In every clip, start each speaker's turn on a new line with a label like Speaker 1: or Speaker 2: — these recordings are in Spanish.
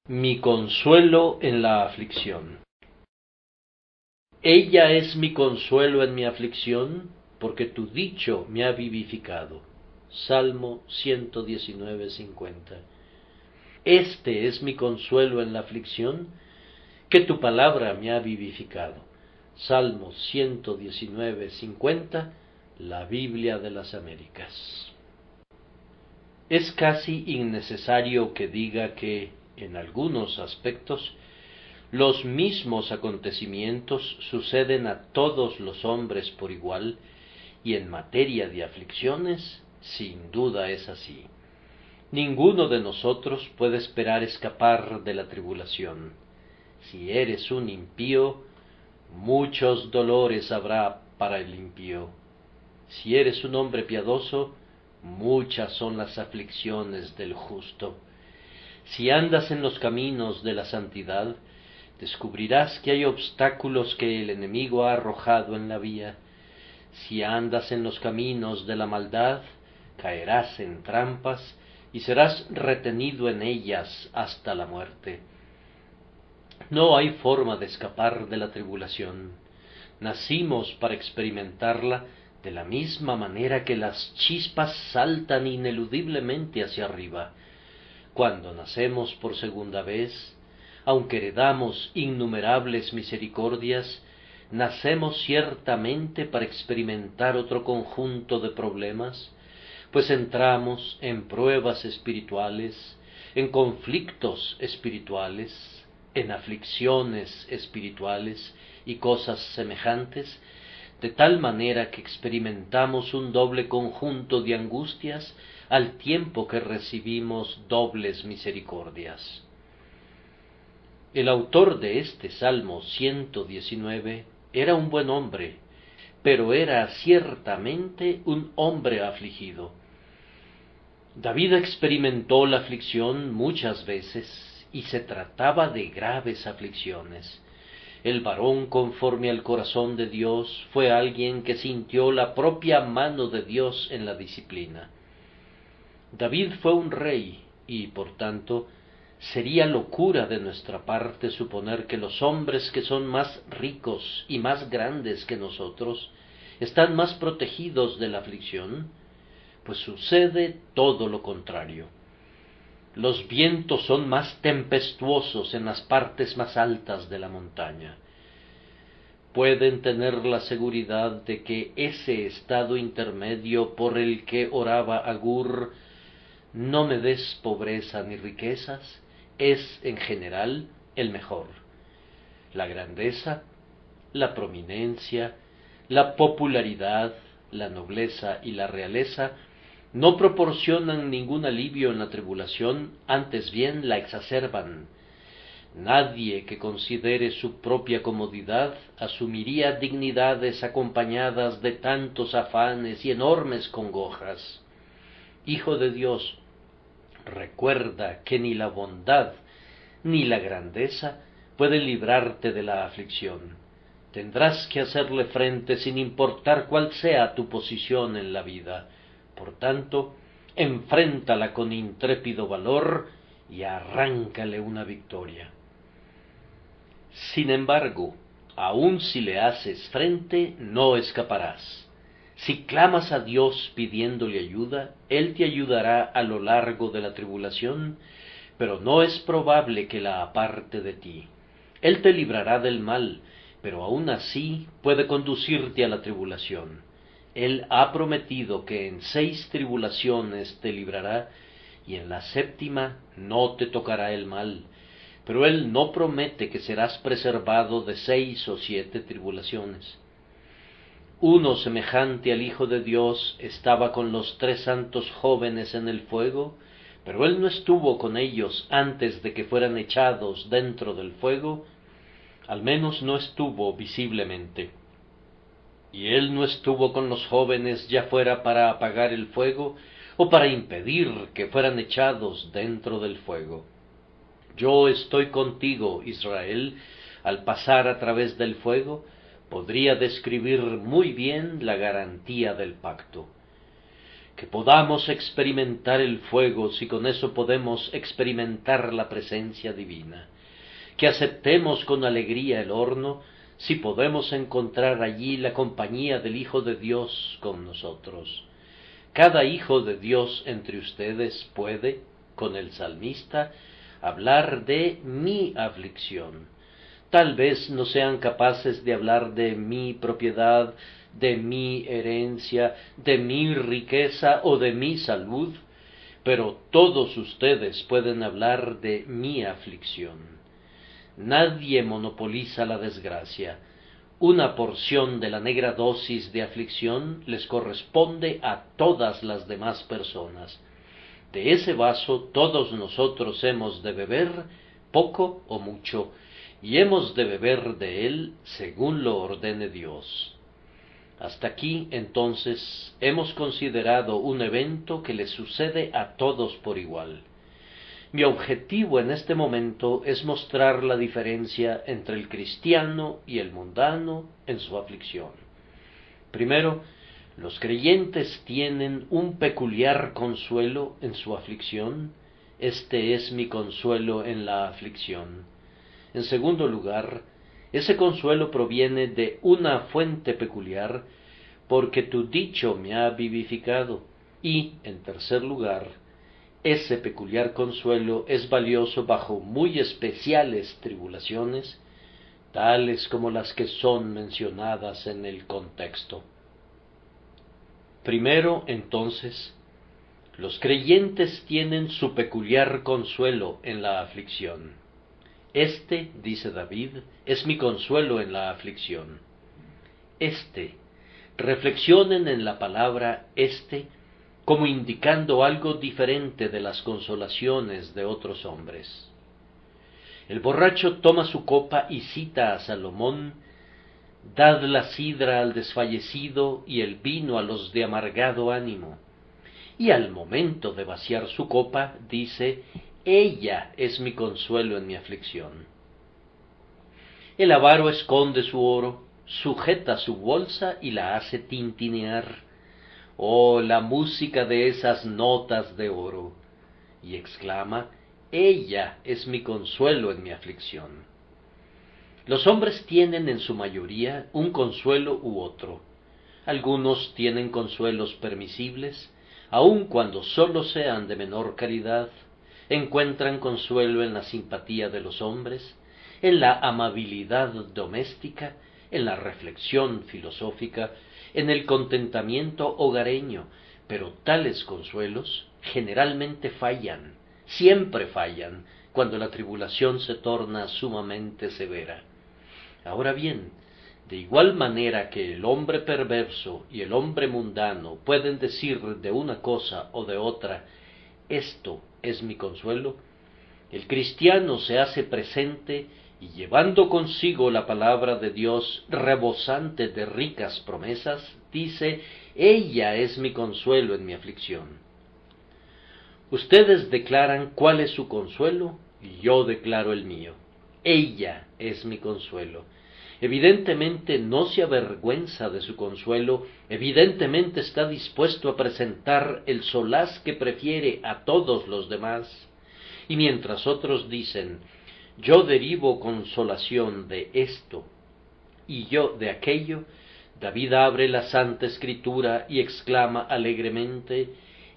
Speaker 1: Mi consuelo en la aflicción. Ella es mi consuelo en mi aflicción, porque tu dicho me ha vivificado. Salmo 119:50. Este es mi consuelo en la aflicción, que tu palabra me ha vivificado. Salmo 119:50, la Biblia de las Américas. Es casi innecesario que diga que, en algunos aspectos, los mismos acontecimientos suceden a todos los hombres por igual, y en materia de aflicciones, sin duda es así. Ninguno de nosotros puede esperar escapar de la tribulación. Si eres un impío, muchos dolores habrá para el impío. Si eres un hombre piadoso, muchas son las aflicciones del justo. Si andas en los caminos de la santidad, descubrirás que hay obstáculos que el enemigo ha arrojado en la vía. Si andas en los caminos de la maldad, caerás en trampas y serás retenido en ellas hasta la muerte. No hay forma de escapar de la tribulación. Nacimos para experimentarla de la misma manera que las chispas saltan ineludiblemente hacia arriba. Cuando nacemos por segunda vez, aunque heredamos innumerables misericordias, nacemos ciertamente para experimentar otro conjunto de problemas, pues entramos en pruebas espirituales, en conflictos espirituales, en aflicciones espirituales y cosas semejantes, de tal manera que experimentamos un doble conjunto de angustias al tiempo que recibimos dobles misericordias. El autor de este Salmo 119 era un buen hombre, pero era ciertamente un hombre afligido. David experimentó la aflicción muchas veces, y se trataba de graves aflicciones. El varón conforme al corazón de Dios fue alguien que sintió la propia mano de Dios en la disciplina. David fue un rey y, por tanto, sería locura de nuestra parte suponer que los hombres que son más ricos y más grandes que nosotros están más protegidos de la aflicción, pues sucede todo lo contrario. Los vientos son más tempestuosos en las partes más altas de la montaña. Pueden tener la seguridad de que ese estado intermedio por el que oraba Agur, no me des pobreza ni riquezas, es en general el mejor. La grandeza, la prominencia, la popularidad, la nobleza y la realeza no proporcionan ningún alivio en la tribulación, antes bien la exacerban. Nadie que considere su propia comodidad asumiría dignidades acompañadas de tantos afanes y enormes congojas. Hijo de Dios, recuerda que ni la bondad ni la grandeza pueden librarte de la aflicción. Tendrás que hacerle frente sin importar cuál sea tu posición en la vida. Por tanto, enfréntala con intrépido valor y arráncale una victoria. Sin embargo, aun si le haces frente, no escaparás. Si clamas a Dios pidiéndole ayuda, Él te ayudará a lo largo de la tribulación, pero no es probable que la aparte de ti. Él te librará del mal, pero aun así puede conducirte a la tribulación. Él ha prometido que en 6 tribulaciones te librará, y en la 7ª no te tocará el mal, pero Él no promete que serás preservado de 6 o 7 tribulaciones. Uno semejante al Hijo de Dios estaba con los 3 santos jóvenes en el fuego, pero Él no estuvo con ellos antes de que fueran echados dentro del fuego, al menos no estuvo visiblemente. Y Él no estuvo con los jóvenes ya fuera para apagar el fuego o para impedir que fueran echados dentro del fuego. Yo estoy contigo, Israel, al pasar a través del fuego, podría describir muy bien la garantía del pacto. que podamos experimentar el fuego si con eso podemos experimentar la presencia divina, que aceptemos con alegría el horno si podemos encontrar allí la compañía del Hijo de Dios con nosotros. Cada hijo de Dios entre ustedes puede, con el salmista, hablar de mi aflicción. Tal vez no sean capaces de hablar de mi propiedad, de mi herencia, de mi riqueza o de mi salud, pero todos ustedes pueden hablar de mi aflicción. Nadie monopoliza la desgracia. Una porción de la negra dosis de aflicción les corresponde a todas las demás personas. De ese vaso todos nosotros hemos de beber, poco o mucho, y hemos de beber de él según lo ordene Dios. Hasta aquí, entonces, hemos considerado un evento que le sucede a todos por igual. Mi objetivo en este momento es mostrar la diferencia entre el cristiano y el mundano en su aflicción. Primero, los creyentes tienen un peculiar consuelo en su aflicción. Este es mi consuelo en la aflicción. En segundo lugar, ese consuelo proviene de una fuente peculiar, porque tu dicho me ha vivificado. Y, en tercer lugar, ese peculiar consuelo es valioso bajo muy especiales tribulaciones, tales como las que son mencionadas en el contexto. Primero, entonces, los creyentes tienen su peculiar consuelo en la aflicción. Este, dice David, es mi consuelo en la aflicción. Reflexionen en la palabra como indicando algo diferente de las consolaciones de otros hombres. El borracho toma su copa y cita a Salomón: dad la sidra al desfallecido y el vino a los de amargado ánimo. Y al momento de vaciar su copa, dice: ella es mi consuelo en mi aflicción. El avaro esconde su oro, sujeta su bolsa y la hace tintinear. Oh, la música de esas notas de oro. Y exclama: ella es mi consuelo en mi aflicción. Los hombres tienen en su mayoría un consuelo u otro. Algunos tienen consuelos permisibles, aun cuando sólo sean de menor calidad. Encuentran consuelo en la simpatía de los hombres, en la amabilidad doméstica, en la reflexión filosófica, en el contentamiento hogareño, pero tales consuelos generalmente fallan, siempre fallan, cuando la tribulación se torna sumamente severa. Ahora bien, de igual manera que el hombre perverso y el hombre mundano pueden decir de una cosa o de otra: esto es mi consuelo, el cristiano se hace presente y, llevando consigo la palabra de Dios rebosante de ricas promesas, dice: ella es mi consuelo en mi aflicción. Ustedes declaran cuál es su consuelo y yo declaro el mío. Ella es mi consuelo. Evidentemente no se avergüenza de su consuelo, evidentemente está dispuesto a presentar el solaz que prefiere a todos los demás. Y mientras otros dicen: yo derivo consolación de esto y yo de aquello, David abre la Santa Escritura y exclama alegremente: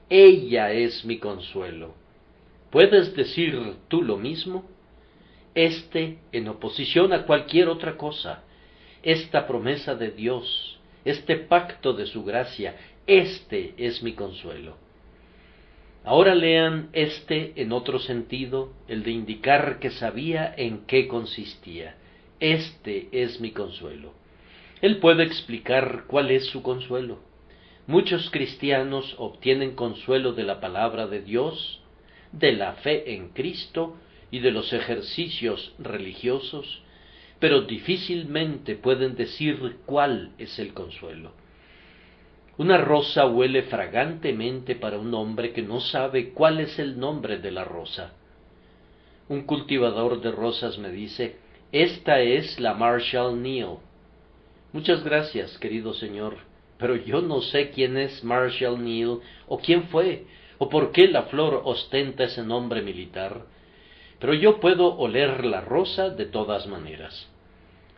Speaker 1: ella es mi consuelo. ¿Puedes decir tú lo mismo? En oposición a cualquier otra cosa, esta promesa de Dios, este pacto de su gracia, es mi consuelo. Ahora lean en otro sentido, el de indicar que sabía en qué consistía. Es mi consuelo. Él puede explicar cuál es su consuelo. Muchos cristianos obtienen consuelo de la palabra de Dios, de la fe en Cristo y de los ejercicios religiosos, pero difícilmente pueden decir cuál es el consuelo. Una rosa huele fragantemente para un hombre que no sabe cuál es el nombre de la rosa. Un cultivador de rosas me dice: esta es la Marshall Neal. Muchas gracias, querido señor, pero yo no sé quién es Marshall Neal, o quién fue, o por qué la flor ostenta ese nombre militar, pero yo puedo oler la rosa de todas maneras.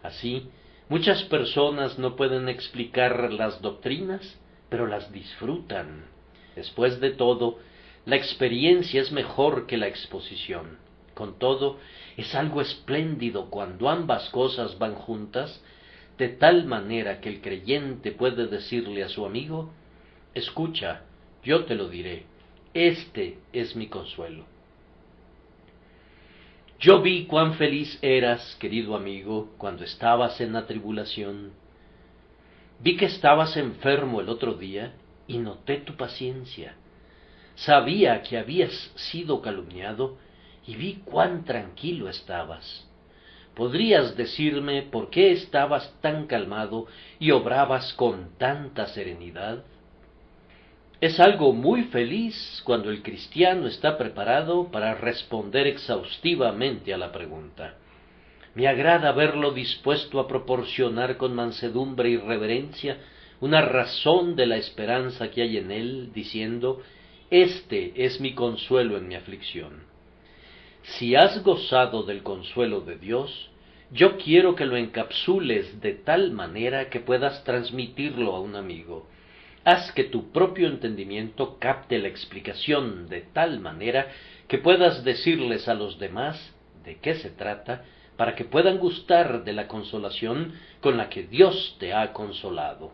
Speaker 1: Así, muchas personas no pueden explicar las doctrinas, pero las disfrutan. Después de todo, la experiencia es mejor que la exposición. Con todo, es algo espléndido cuando ambas cosas van juntas, de tal manera que el creyente puede decirle a su amigo: escucha, yo te lo diré, este es mi consuelo. Yo vi cuán feliz eras, querido amigo, cuando estabas en la tribulación. Vi que estabas enfermo el otro día y noté tu paciencia. Sabía que habías sido calumniado y vi cuán tranquilo estabas. ¿Podrías decirme por qué estabas tan calmado y obrabas con tanta serenidad? Es algo muy feliz cuando el cristiano está preparado para responder exhaustivamente a la pregunta. Me agrada verlo dispuesto a proporcionar con mansedumbre y reverencia una razón de la esperanza que hay en él, diciendo: este es mi consuelo en mi aflicción. Si has gozado del consuelo de Dios, yo quiero que lo encapsules de tal manera que puedas transmitirlo a un amigo. Haz que tu propio entendimiento capte la explicación de tal manera que puedas decirles a los demás de qué se trata, para que puedan gustar de la consolación con la que Dios te ha consolado.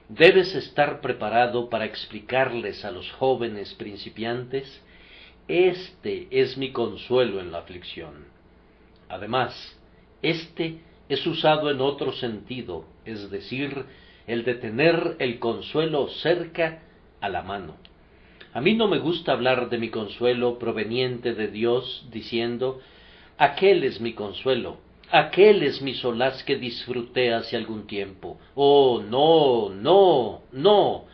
Speaker 1: Debes estar preparado para explicarles a los jóvenes principiantes: este es mi consuelo en la aflicción. Además, este es usado en otro sentido, es decir, el de tener el consuelo cerca, a la mano. A mí no me gusta hablar de mi consuelo proveniente de Dios diciendo: aquel es mi consuelo, aquel es mi solaz que disfruté hace algún tiempo. Oh, no, no, no.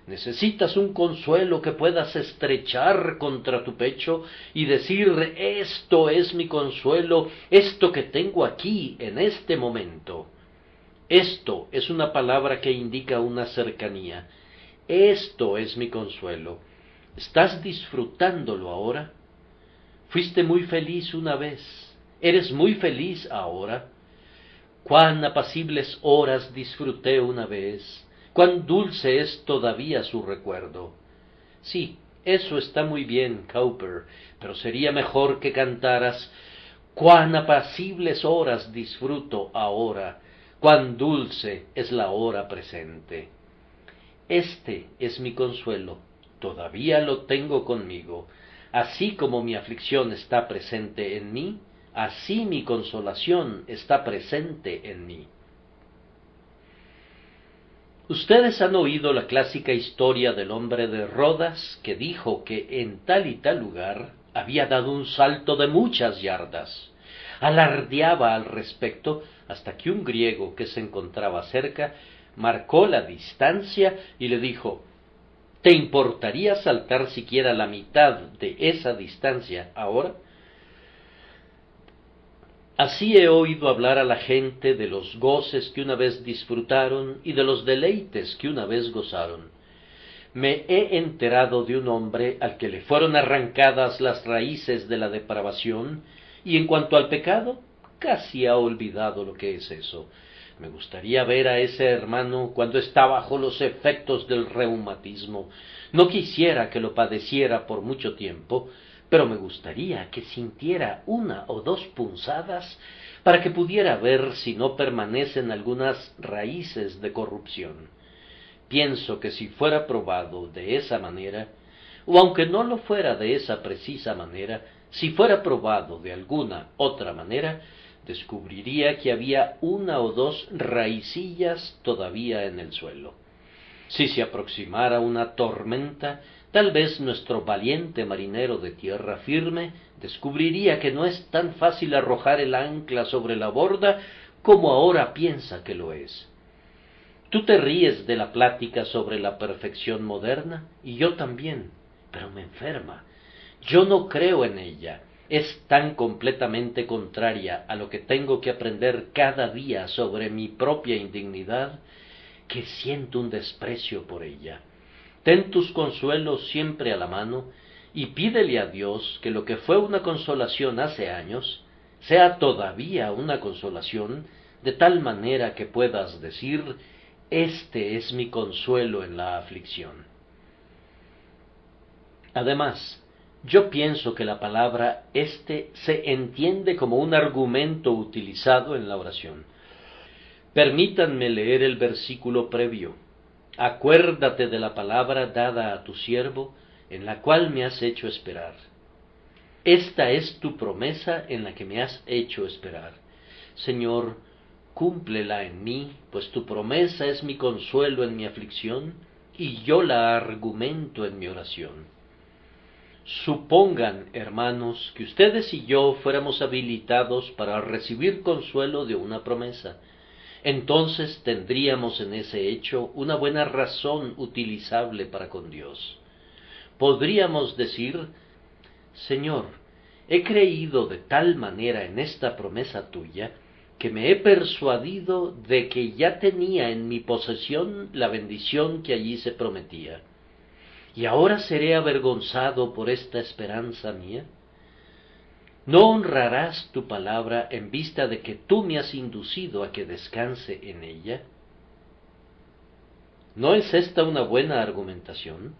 Speaker 1: Necesitas un consuelo que puedas estrechar contra tu pecho y decir: esto es mi consuelo, esto que tengo aquí en este momento. Esto es una palabra que indica una cercanía. Esto es mi consuelo. ¿Estás disfrutándolo ahora? Fuiste muy feliz una vez. ¿Eres muy feliz ahora? Cuán apacibles horas disfruté una vez. Cuán dulce es todavía su recuerdo. Sí, eso está muy bien, Cowper, pero sería mejor que cantaras: cuán apacibles horas disfruto ahora, cuán dulce es la hora presente. Este es mi consuelo, todavía lo tengo conmigo. Así como mi aflicción está presente en mí, así mi consolación está presente en mí. Ustedes han oído la clásica historia del hombre de Rodas que dijo que en tal y tal lugar había dado un salto de muchas yardas. Alardeaba al respecto hasta que un griego que se encontraba cerca marcó la distancia y le dijo: ¿te importaría saltar siquiera la mitad de esa distancia ahora? Así he oído hablar a la gente de los goces que una vez disfrutaron y de los deleites que una vez gozaron. Me he enterado de un hombre al que le fueron arrancadas las raíces de la depravación, y en cuanto al pecado, casi ha olvidado lo que es eso. Me gustaría ver a ese hermano cuando está bajo los efectos del reumatismo. No quisiera que lo padeciera por mucho tiempo, pero me gustaría que sintiera 1 o 2 punzadas para que pudiera ver si no permanecen algunas raíces de corrupción. Pienso que si fuera probado de esa manera, o aunque no lo fuera de esa precisa manera, si fuera probado de alguna otra manera, descubriría que había 1 o 2 raicillas todavía en el suelo. Si se aproximara una tormenta, tal vez nuestro valiente marinero de tierra firme descubriría que no es tan fácil arrojar el ancla sobre la borda como ahora piensa que lo es. Tú te ríes de la plática sobre la perfección moderna, y yo también, pero me enferma. Yo no creo en ella. Es tan completamente contraria a lo que tengo que aprender cada día sobre mi propia indignidad. que siento un desprecio por ella. Ten tus consuelos siempre a la mano, y pídele a Dios que lo que fue una consolación hace años, sea todavía una consolación, de tal manera que puedas decir: este es mi consuelo en la aflicción. Además, yo pienso que la palabra «este» se entiende como un argumento utilizado en la oración. Permítanme leer el versículo previo. Acuérdate de la palabra dada a tu siervo, en la cual me has hecho esperar. Esta es tu promesa en la que me has hecho esperar. Señor, cúmplela en mí, pues tu promesa es mi consuelo en mi aflicción, y yo la argumento en mi oración. Supongan, hermanos, que ustedes y yo fuéramos habilitados para recibir consuelo de una promesa. Entonces tendríamos en ese hecho una buena razón utilizable para con Dios. Podríamos decir: Señor, he creído de tal manera en esta promesa tuya, que me he persuadido de que ya tenía en mi posesión la bendición que allí se prometía. ¿Y ahora seré avergonzado por esta esperanza mía? ¿No honrarás tu palabra en vista de que tú me has inducido a que descanse en ella? ¿No es esta una buena argumentación?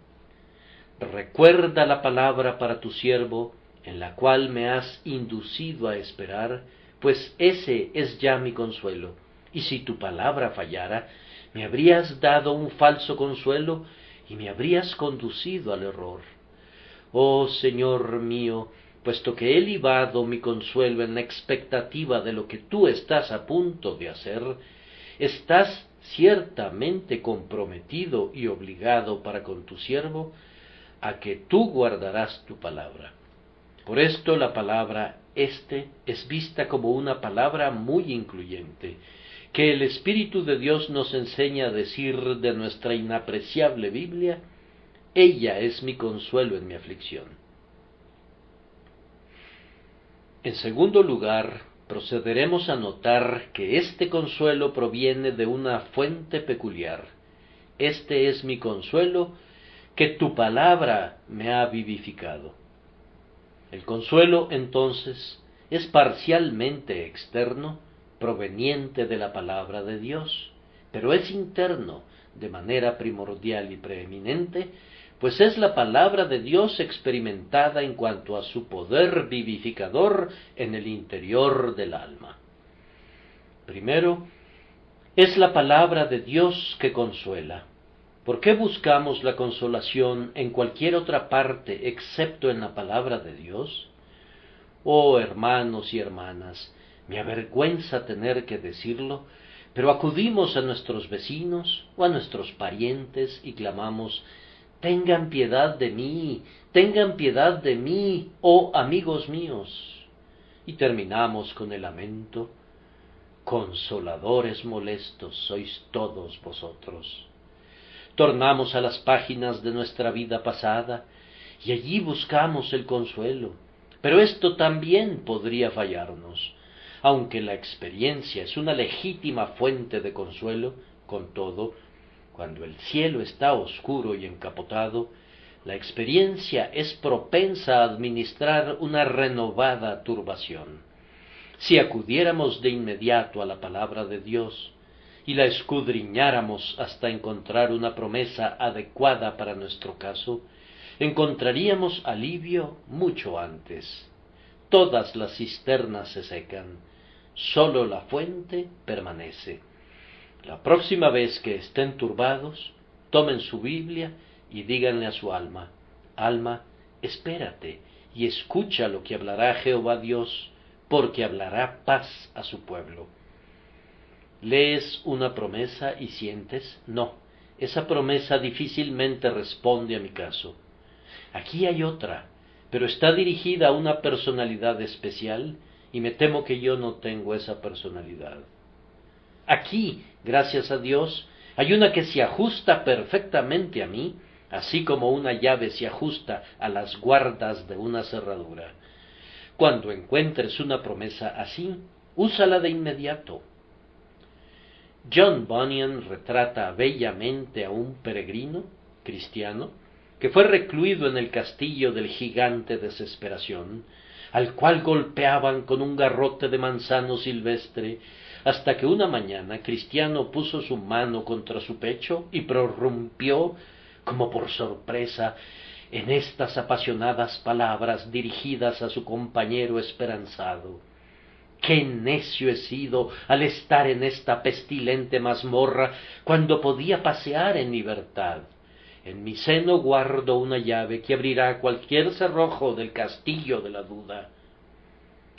Speaker 1: Recuerda la palabra para tu siervo, en la cual me has inducido a esperar, pues ese es ya mi consuelo. Y si tu palabra fallara, me habrías dado un falso consuelo, y me habrías conducido al error. Oh Señor mío, puesto que he libado mi consuelo en la expectativa de lo que tú estás a punto de hacer, estás ciertamente comprometido y obligado para con tu siervo a que tú guardarás tu palabra. Por esto la palabra «este» es vista como una palabra muy incluyente, que el Espíritu de Dios nos enseña a decir de nuestra inapreciable Biblia: ella es mi consuelo en mi aflicción. En segundo lugar, procederemos a notar que este consuelo proviene de una fuente peculiar. Este es mi consuelo, que tu palabra me ha vivificado. El consuelo, entonces, es parcialmente externo, proveniente de la palabra de Dios, pero es interno, de manera primordial y preeminente, pues es la palabra de Dios experimentada en cuanto a su poder vivificador en el interior del alma. Primero, es la palabra de Dios que consuela. ¿Por qué buscamos la consolación en cualquier otra parte excepto en la palabra de Dios? Oh hermanos y hermanas, me avergüenza tener que decirlo, pero acudimos a nuestros vecinos o a nuestros parientes y clamamos: tengan piedad de mí, oh amigos míos. Y terminamos con el lamento: consoladores molestos sois todos vosotros. Tornamos a las páginas de nuestra vida pasada y allí buscamos el consuelo, pero esto también podría fallarnos. Aunque la experiencia es una legítima fuente de consuelo, con todo, cuando el cielo está oscuro y encapotado, la experiencia es propensa a administrar una renovada turbación. Si acudiéramos de inmediato a la palabra de Dios y la escudriñáramos hasta encontrar una promesa adecuada para nuestro caso, encontraríamos alivio mucho antes. Todas las cisternas se secan, sólo la fuente permanece. La próxima vez que estén turbados, tomen su Biblia y díganle a su alma: alma, espérate y escucha lo que hablará Jehová Dios, porque hablará paz a su pueblo. ¿Lees una promesa y sientes? No, esa promesa difícilmente responde a mi caso. Aquí hay otra, pero está dirigida a una personalidad especial y me temo que yo no tengo esa personalidad. Aquí, gracias a Dios, hay una que se ajusta perfectamente a mí, así como una llave se ajusta a las guardas de una cerradura. Cuando encuentres una promesa así, úsala de inmediato. John Bunyan retrata bellamente a un peregrino cristiano que fue recluido en el castillo del gigante Desesperación, al cual golpeaban con un garrote de manzano silvestre, hasta que una mañana Cristiano puso su mano contra su pecho y prorrumpió, como por sorpresa, en estas apasionadas palabras dirigidas a su compañero esperanzado: ¡qué necio he sido al estar en esta pestilente mazmorra cuando podía pasear en libertad! En mi seno guardo una llave que abrirá cualquier cerrojo del castillo de la duda.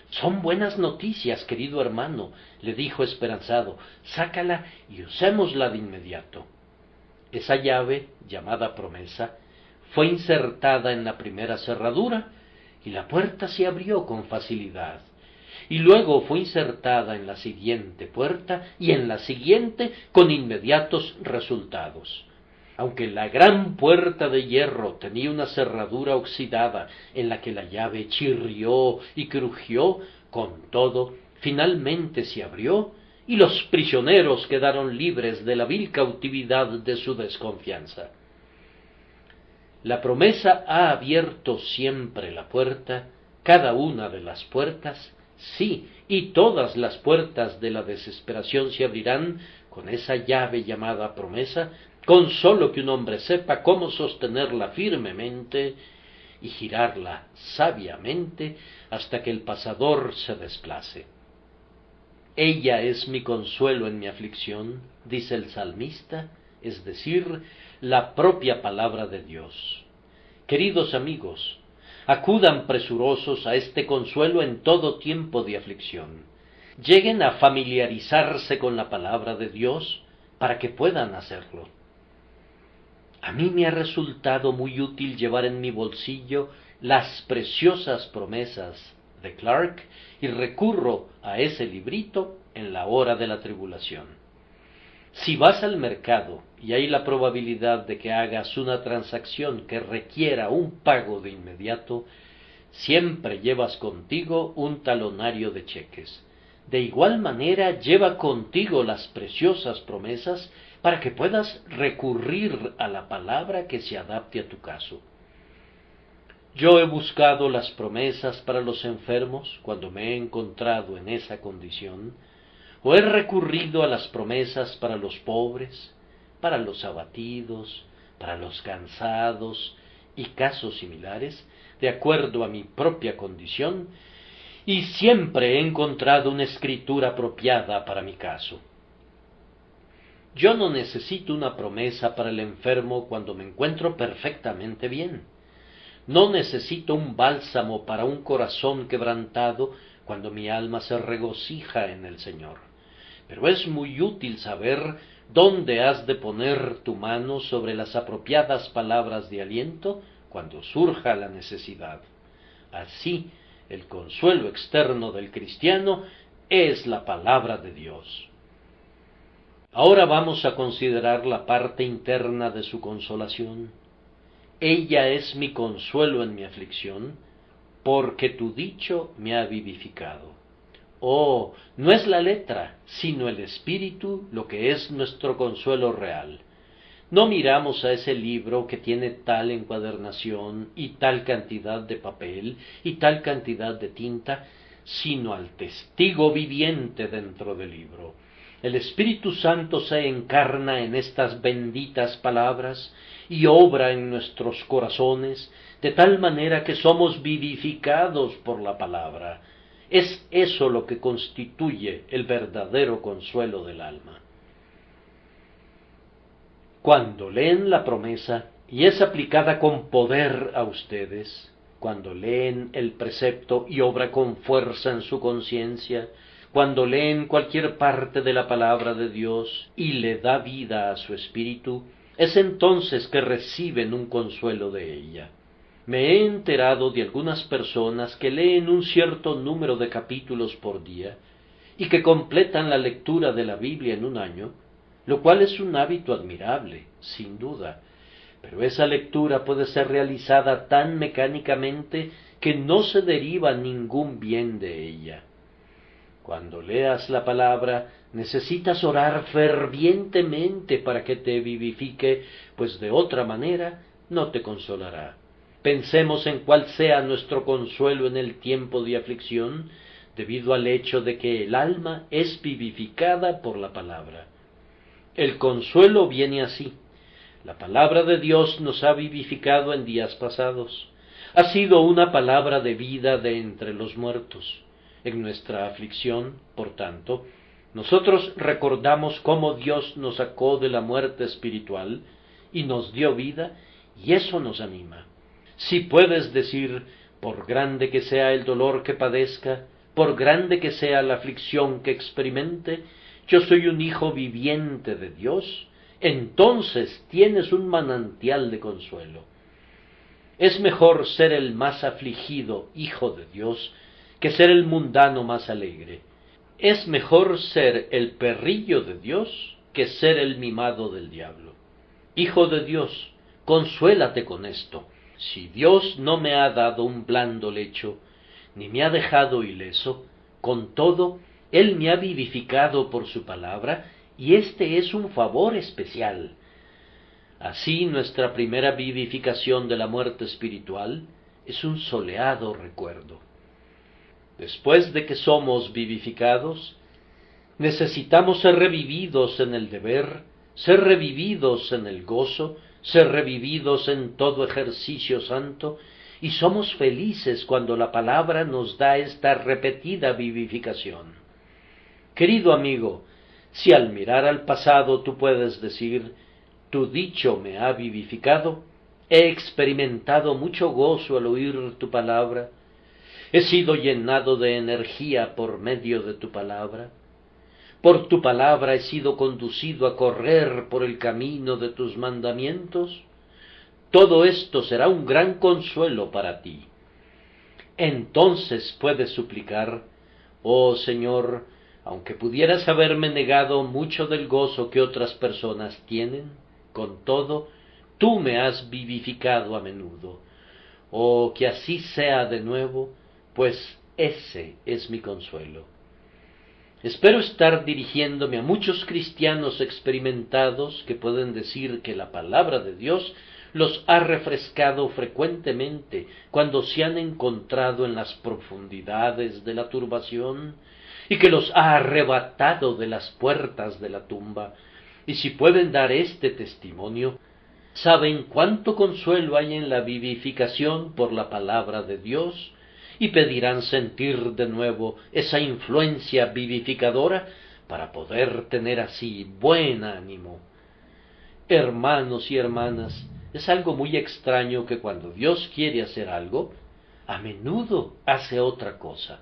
Speaker 1: Son buenas noticias, querido hermano, le dijo esperanzado. Sácala y usémosla de inmediato. Esa llave, llamada promesa, fue insertada en la primera cerradura y la puerta se abrió con facilidad. Y luego fue insertada en la siguiente puerta y en la siguiente con inmediatos resultados. Aunque la gran puerta de hierro tenía una cerradura oxidada en la que la llave chirrió y crujió, con todo, finalmente se abrió y los prisioneros quedaron libres de la vil cautividad de su desconfianza. La promesa ha abierto siempre la puerta, cada una de las puertas, sí, y todas las puertas de la desesperación se abrirán con esa llave llamada promesa, con sólo que un hombre sepa cómo sostenerla firmemente y girarla sabiamente hasta que el pasador se desplace. Ella es mi consuelo en mi aflicción, dice el salmista, es decir, la propia palabra de Dios. Queridos amigos, acudan presurosos a este consuelo en todo tiempo de aflicción. Lleguen a familiarizarse con la palabra de Dios para que puedan hacerlo. A mí me ha resultado muy útil llevar en mi bolsillo las preciosas promesas de Clarke y recurro a ese librito en la hora de la tribulación. Si vas al mercado y hay la probabilidad de que hagas una transacción que requiera un pago de inmediato, siempre llevas contigo un talonario de cheques. De igual manera, lleva contigo las preciosas promesas para que puedas recurrir a la palabra que se adapte a tu caso. Yo he buscado las promesas para los enfermos cuando me he encontrado en esa condición, o he recurrido a las promesas para los pobres, para los abatidos, para los cansados y casos similares, de acuerdo a mi propia condición, y siempre he encontrado una escritura apropiada para mi caso. Yo no necesito una promesa para el enfermo cuando me encuentro perfectamente bien. No necesito un bálsamo para un corazón quebrantado cuando mi alma se regocija en el Señor. Pero es muy útil saber dónde has de poner tu mano sobre las apropiadas palabras de aliento cuando surja la necesidad. Así, el consuelo externo del cristiano es la palabra de Dios. Ahora vamos a considerar la parte interna de su consolación. Ella es mi consuelo en mi aflicción, porque tu dicho me ha vivificado. Oh, no es la letra, sino el espíritu lo que es nuestro consuelo real. No miramos a ese libro que tiene tal encuadernación y tal cantidad de papel y tal cantidad de tinta, sino al testigo viviente dentro del libro. El Espíritu Santo se encarna en estas benditas palabras y obra en nuestros corazones, de tal manera que somos vivificados por la palabra. Es eso lo que constituye el verdadero consuelo del alma. Cuando leen la promesa y es aplicada con poder a ustedes, cuando leen el precepto y obra con fuerza en su conciencia, cuando leen cualquier parte de la palabra de Dios y le da vida a su espíritu, es entonces que reciben un consuelo de ella. Me he enterado de algunas personas que leen un cierto número de capítulos por día y que completan la lectura de la Biblia en un año, lo cual es un hábito admirable, sin duda, pero esa lectura puede ser realizada tan mecánicamente que no se deriva ningún bien de ella. Cuando leas la palabra, necesitas orar fervientemente para que te vivifique, pues de otra manera no te consolará. Pensemos en cuál sea nuestro consuelo en el tiempo de aflicción, debido al hecho de que el alma es vivificada por la palabra. El consuelo viene así. La palabra de Dios nos ha vivificado en días pasados. Ha sido una palabra de vida de entre los muertos. En nuestra aflicción, por tanto, nosotros recordamos cómo Dios nos sacó de la muerte espiritual y nos dio vida, y eso nos anima. Si puedes decir, por grande que sea el dolor que padezca, por grande que sea la aflicción que experimente, yo soy un hijo viviente de Dios, entonces tienes un manantial de consuelo. Es mejor ser el más afligido hijo de Dios que ser el mundano más alegre. Es mejor ser el perrillo de Dios que ser el mimado del diablo. Hijo de Dios, consuélate con esto. Si Dios no me ha dado un blando lecho, ni me ha dejado ileso, con todo, Él me ha vivificado por su palabra, y este es un favor especial. Así nuestra primera vivificación de la muerte espiritual es un soleado recuerdo. Después de que somos vivificados, necesitamos ser revividos en el deber, ser revividos en el gozo, ser revividos en todo ejercicio santo, y somos felices cuando la palabra nos da esta repetida vivificación. Querido amigo, si al mirar al pasado tú puedes decir, tu dicho me ha vivificado, he experimentado mucho gozo al oír tu palabra, he sido llenado de energía por medio de tu palabra, por tu palabra he sido conducido a correr por el camino de tus mandamientos, todo esto será un gran consuelo para ti. Entonces puedes suplicar, oh Señor, aunque pudieras haberme negado mucho del gozo que otras personas tienen, con todo, tú me has vivificado a menudo. Oh, que así sea de nuevo, pues ese es mi consuelo. Espero estar dirigiéndome a muchos cristianos experimentados que pueden decir que la palabra de Dios los ha refrescado frecuentemente cuando se han encontrado en las profundidades de la turbación y que los ha arrebatado de las puertas de la tumba. Y si pueden dar este testimonio, saben cuánto consuelo hay en la vivificación por la palabra de Dios y pedirán sentir de nuevo esa influencia vivificadora para poder tener así buen ánimo. Hermanos y hermanas, es algo muy extraño que cuando Dios quiere hacer algo, a menudo hace otra cosa.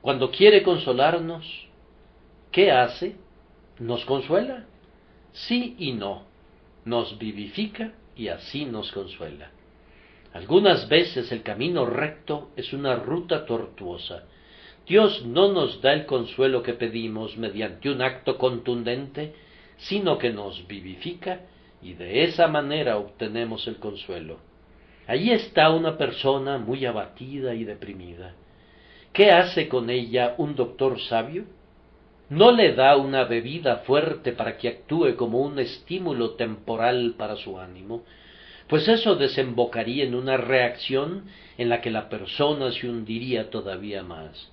Speaker 1: Cuando quiere consolarnos, ¿qué hace? Nos consuela. Sí y no. Nos vivifica y así nos consuela. Algunas veces el camino recto es una ruta tortuosa. Dios no nos da el consuelo que pedimos mediante un acto contundente, sino que nos vivifica y de esa manera obtenemos el consuelo. Allí está una persona muy abatida y deprimida. ¿Qué hace con ella un doctor sabio? No le da una bebida fuerte para que actúe como un estímulo temporal para su ánimo, pues eso desembocaría en una reacción en la que la persona se hundiría todavía más.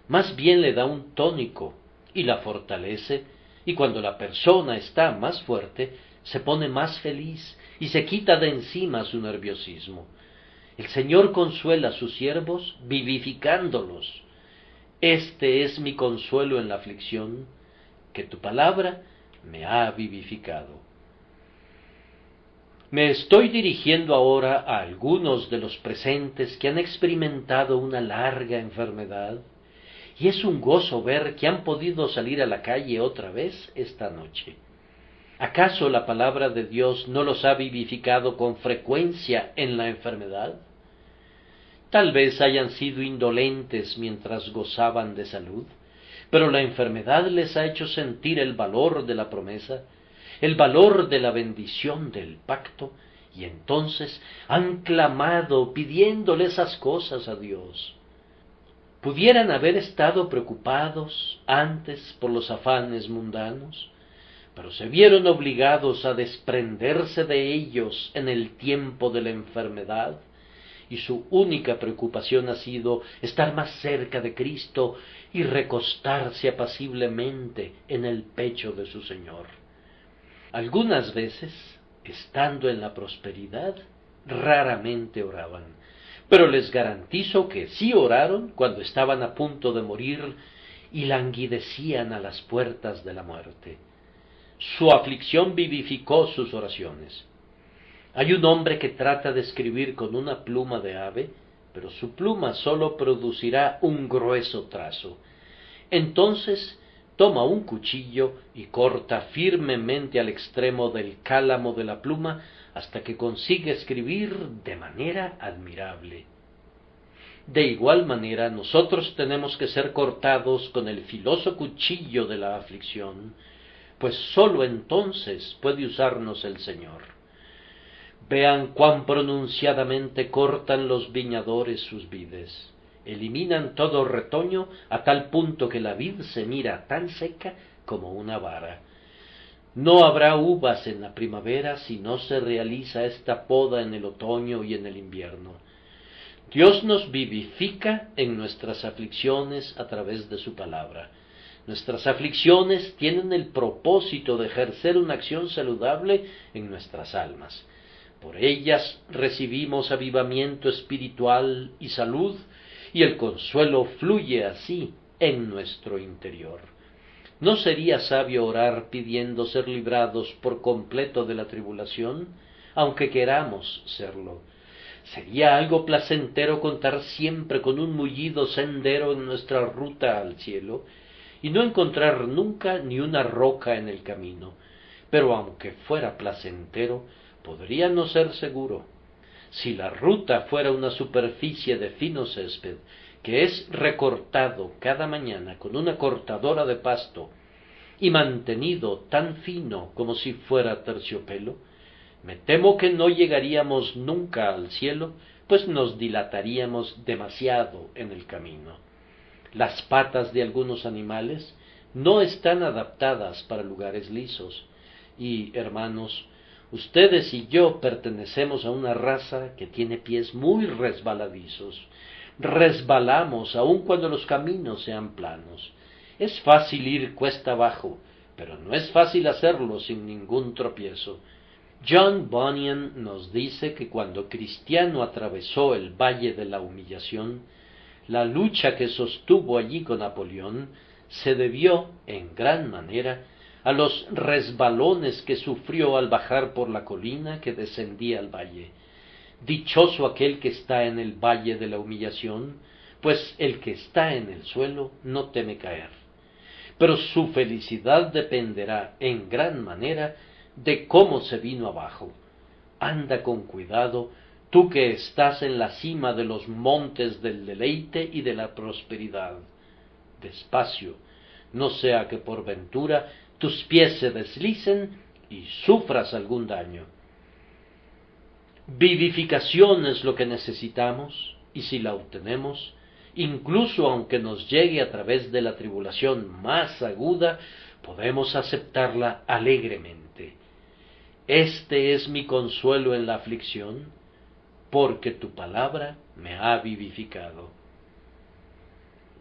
Speaker 1: Más bien le da un tónico y la fortalece, y cuando la persona está más fuerte, se pone más feliz y se quita de encima su nerviosismo. El Señor consuela a sus siervos vivificándolos. Este es mi consuelo en la aflicción, que tu palabra me ha vivificado. Me estoy dirigiendo ahora a algunos de los presentes que han experimentado una larga enfermedad, y es un gozo ver que han podido salir a la calle otra vez esta noche. ¿Acaso la palabra de Dios no los ha vivificado con frecuencia en la enfermedad? Tal vez hayan sido indolentes mientras gozaban de salud, pero la enfermedad les ha hecho sentir el valor de la promesa, el valor de la bendición del pacto, y entonces han clamado pidiéndole esas cosas a Dios. Pudieran haber estado preocupados antes por los afanes mundanos, pero se vieron obligados a desprenderse de ellos en el tiempo de la enfermedad, y su única preocupación ha sido estar más cerca de Cristo y recostarse apaciblemente en el pecho de su Señor. Algunas veces, estando en la prosperidad, raramente oraban, pero les garantizo que sí oraron cuando estaban a punto de morir y languidecían a las puertas de la muerte. Su aflicción vivificó sus oraciones. Hay un hombre que trata de escribir con una pluma de ave, pero su pluma sólo producirá un grueso trazo. Entonces toma un cuchillo y corta firmemente al extremo del cálamo de la pluma hasta que consigue escribir de manera admirable. De igual manera, nosotros tenemos que ser cortados con el filoso cuchillo de la aflicción, pues sólo entonces puede usarnos el Señor. Vean cuán pronunciadamente cortan los viñadores sus vides. Eliminan todo retoño a tal punto que la vid se mira tan seca como una vara. No habrá uvas en la primavera si no se realiza esta poda en el otoño y en el invierno. Dios nos vivifica en nuestras aflicciones a través de su palabra. Nuestras aflicciones tienen el propósito de ejercer una acción saludable en nuestras almas. Por ellas recibimos avivamiento espiritual y salud, y el consuelo fluye así en nuestro interior. ¿No sería sabio orar pidiendo ser librados por completo de la tribulación, aunque queramos serlo? Sería algo placentero contar siempre con un mullido sendero en nuestra ruta al cielo, y no encontrar nunca ni una roca en el camino. Pero aunque fuera placentero, podría no ser seguro. Si la ruta fuera una superficie de fino césped, que es recortado cada mañana con una cortadora de pasto, y mantenido tan fino como si fuera terciopelo, me temo que no llegaríamos nunca al cielo, pues nos dilataríamos demasiado en el camino. Las patas de algunos animales no están adaptadas para lugares lisos, y, hermanos, ustedes y yo pertenecemos a una raza que tiene pies muy resbaladizos. Resbalamos aun cuando los caminos sean planos. Es fácil ir cuesta abajo, pero no es fácil hacerlo sin ningún tropiezo. John Bunyan nos dice que cuando Cristiano atravesó el Valle de la Humillación, la lucha que sostuvo allí con Napoleón se debió, en gran manera, a los resbalones que sufrió al bajar por la colina que descendía al valle. Dichoso aquel que está en el Valle de la Humillación, pues el que está en el suelo no teme caer. Pero su felicidad dependerá, en gran manera, de cómo se vino abajo. Anda con cuidado, tú que estás en la cima de los montes del deleite y de la prosperidad. Despacio, no sea que por ventura tus pies se deslicen y sufras algún daño. Vivificación es lo que necesitamos, y si la obtenemos, incluso aunque nos llegue a través de la tribulación más aguda, podemos aceptarla alegremente. Este es mi consuelo en la aflicción, porque tu palabra me ha vivificado.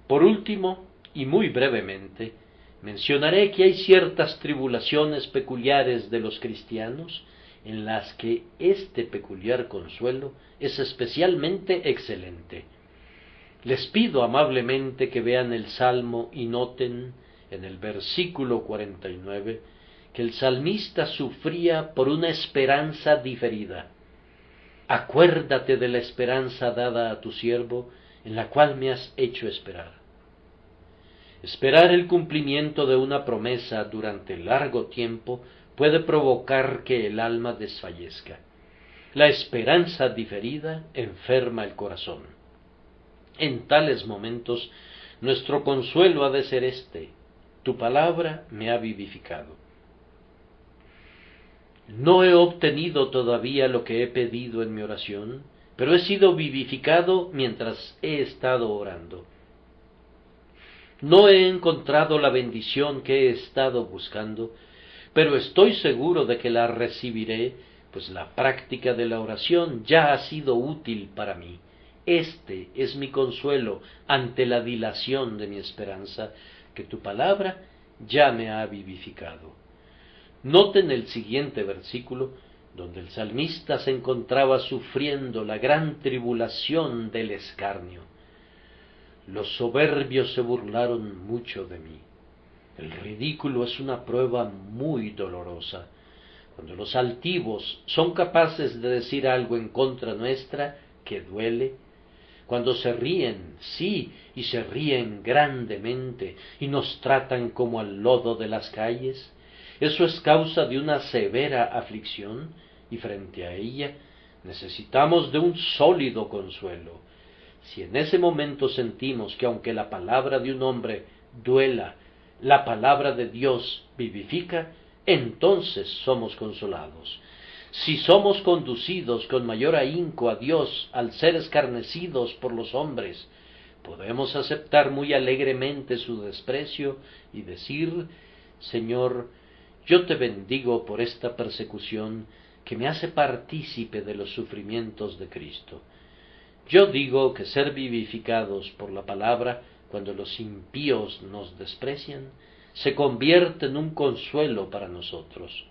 Speaker 1: Por último, y muy brevemente, mencionaré que hay ciertas tribulaciones peculiares de los cristianos en las que este peculiar consuelo es especialmente excelente. Les pido amablemente que vean el Salmo y noten en el versículo 49 que el salmista sufría por una esperanza diferida. Acuérdate de la esperanza dada a tu siervo, en la cual me has hecho esperar. Esperar el cumplimiento de una promesa durante largo tiempo puede provocar que el alma desfallezca. La esperanza diferida enferma el corazón. En tales momentos, nuestro consuelo ha de ser este: tu palabra me ha vivificado. No he obtenido todavía lo que he pedido en mi oración, pero he sido vivificado mientras he estado orando. No he encontrado la bendición que he estado buscando, pero estoy seguro de que la recibiré, pues la práctica de la oración ya ha sido útil para mí. Este es mi consuelo ante la dilación de mi esperanza, que tu palabra ya me ha vivificado. Noten el siguiente versículo, donde el salmista se encontraba sufriendo la gran tribulación del escarnio. Los soberbios se burlaron mucho de mí. El ridículo es una prueba muy dolorosa. Cuando los altivos son capaces de decir algo en contra nuestra que duele, cuando se ríen, sí, y se ríen grandemente, y nos tratan como al lodo de las calles, eso es causa de una severa aflicción, y frente a ella necesitamos de un sólido consuelo. Si en ese momento sentimos que aunque la palabra de un hombre duela, la palabra de Dios vivifica, entonces somos consolados. Si somos conducidos con mayor ahínco a Dios al ser escarnecidos por los hombres, podemos aceptar muy alegremente su desprecio y decir: Señor, yo te bendigo por esta persecución que me hace partícipe de los sufrimientos de Cristo. Yo digo que ser vivificados por la palabra, cuando los impíos nos desprecian, se convierte en un consuelo para nosotros.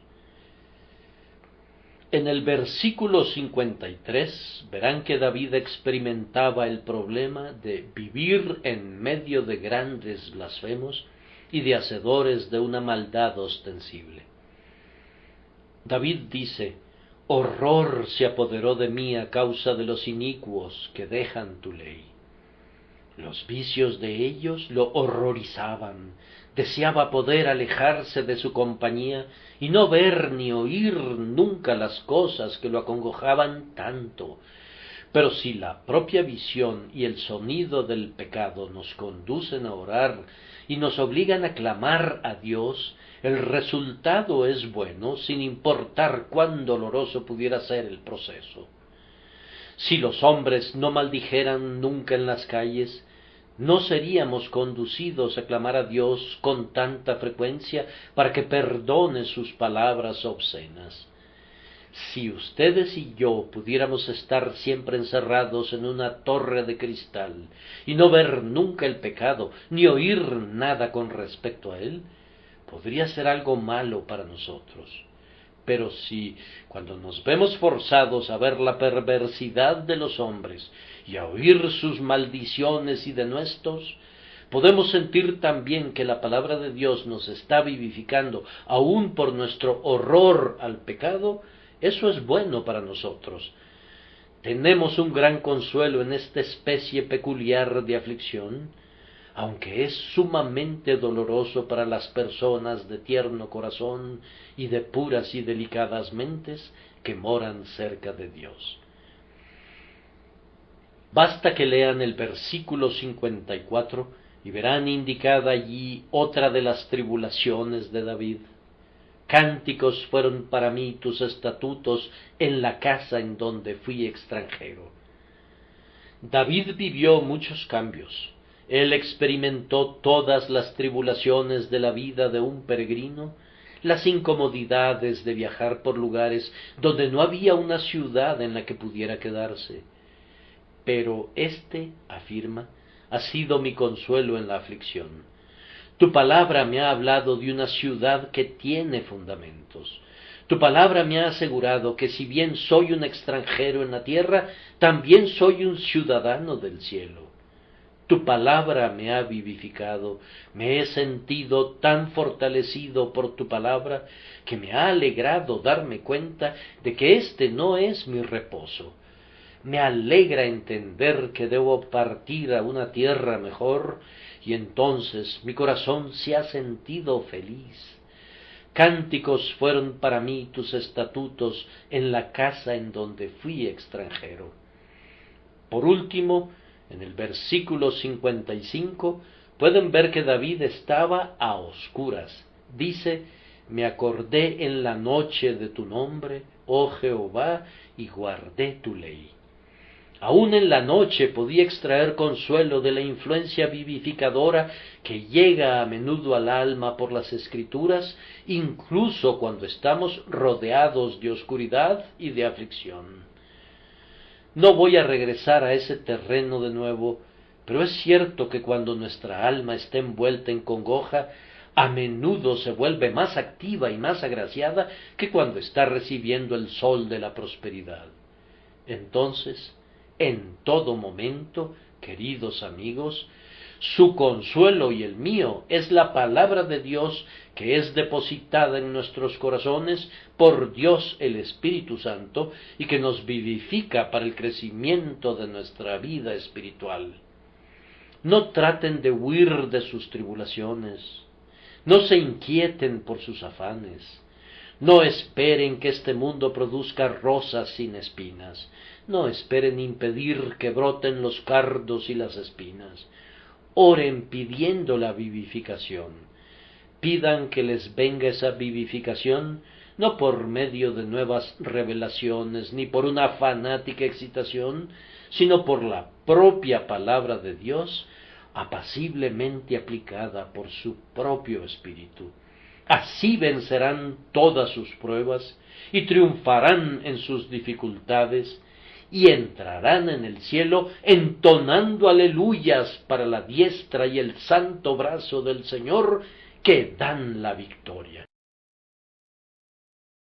Speaker 1: En el versículo 53 verán que David experimentaba el problema de vivir en medio de grandes blasfemos y de hacedores de una maldad ostensible. David dice: horror se apoderó de mí a causa de los inicuos que dejan tu ley. Los vicios de ellos lo horrorizaban. Deseaba poder alejarse de su compañía y no ver ni oír nunca las cosas que lo acongojaban tanto. Pero si la propia visión y el sonido del pecado nos conducen a orar y nos obligan a clamar a Dios, el resultado es bueno, sin importar cuán doloroso pudiera ser el proceso. Si los hombres no maldijeran nunca en las calles, no seríamos conducidos a clamar a Dios con tanta frecuencia para que perdone sus palabras obscenas. Si ustedes y yo pudiéramos estar siempre encerrados en una torre de cristal y no ver nunca el pecado, ni oír nada con respecto a él, podría ser algo malo para nosotros. Pero si, cuando nos vemos forzados a ver la perversidad de los hombres y a oír sus maldiciones y denuestos, podemos sentir también que la palabra de Dios nos está vivificando, aun por nuestro horror al pecado, eso es bueno para nosotros. Tenemos un gran consuelo en esta especie peculiar de aflicción, aunque es sumamente doloroso para las personas de tierno corazón y de puras y delicadas mentes que moran cerca de Dios. Basta que lean el versículo 54 y verán indicada allí otra de las tribulaciones de David. Cánticos fueron para mí tus estatutos en la casa en donde fui extranjero. David vivió muchos cambios. Él experimentó todas las tribulaciones de la vida de un peregrino, las incomodidades de viajar por lugares donde no había una ciudad en la que pudiera quedarse. Pero afirma, ha sido mi consuelo en la aflicción. Tu palabra me ha hablado de una ciudad que tiene fundamentos. Tu palabra me ha asegurado que si bien soy un extranjero en la tierra, también soy un ciudadano del cielo. Tu palabra me ha vivificado, me he sentido tan fortalecido por tu palabra que me ha alegrado darme cuenta de que este no es mi reposo. Me alegra entender que debo partir a una tierra mejor, y entonces mi corazón se ha sentido feliz. Cánticos fueron para mí tus estatutos en la casa en donde fui extranjero. Por último, en el versículo 55, pueden ver que David estaba a oscuras. Dice: me acordé en la noche de tu nombre, oh Jehová, y guardé tu ley. Aún en la noche podía extraer consuelo de la influencia vivificadora que llega a menudo al alma por las Escrituras, incluso cuando estamos rodeados de oscuridad y de aflicción. No voy a regresar a ese terreno de nuevo, pero es cierto que cuando nuestra alma está envuelta en congoja, a menudo se vuelve más activa y más agraciada que cuando está recibiendo el sol de la prosperidad. Entonces, en todo momento, queridos amigos, su consuelo y el mío es la palabra de Dios que es depositada en nuestros corazones por Dios el Espíritu Santo y que nos vivifica para el crecimiento de nuestra vida espiritual. No traten de huir de sus tribulaciones, no se inquieten por sus afanes, no esperen que este mundo produzca rosas sin espinas, no esperen impedir que broten los cardos y las espinas. Oren pidiendo la vivificación. Pidan que les venga esa vivificación no por medio de nuevas revelaciones ni por una fanática excitación, sino por la propia palabra de Dios, apaciblemente aplicada por su propio Espíritu. Así vencerán todas sus pruebas y triunfarán en sus dificultades y entrarán en el cielo entonando aleluyas para la diestra y el santo brazo del Señor que dan la victoria.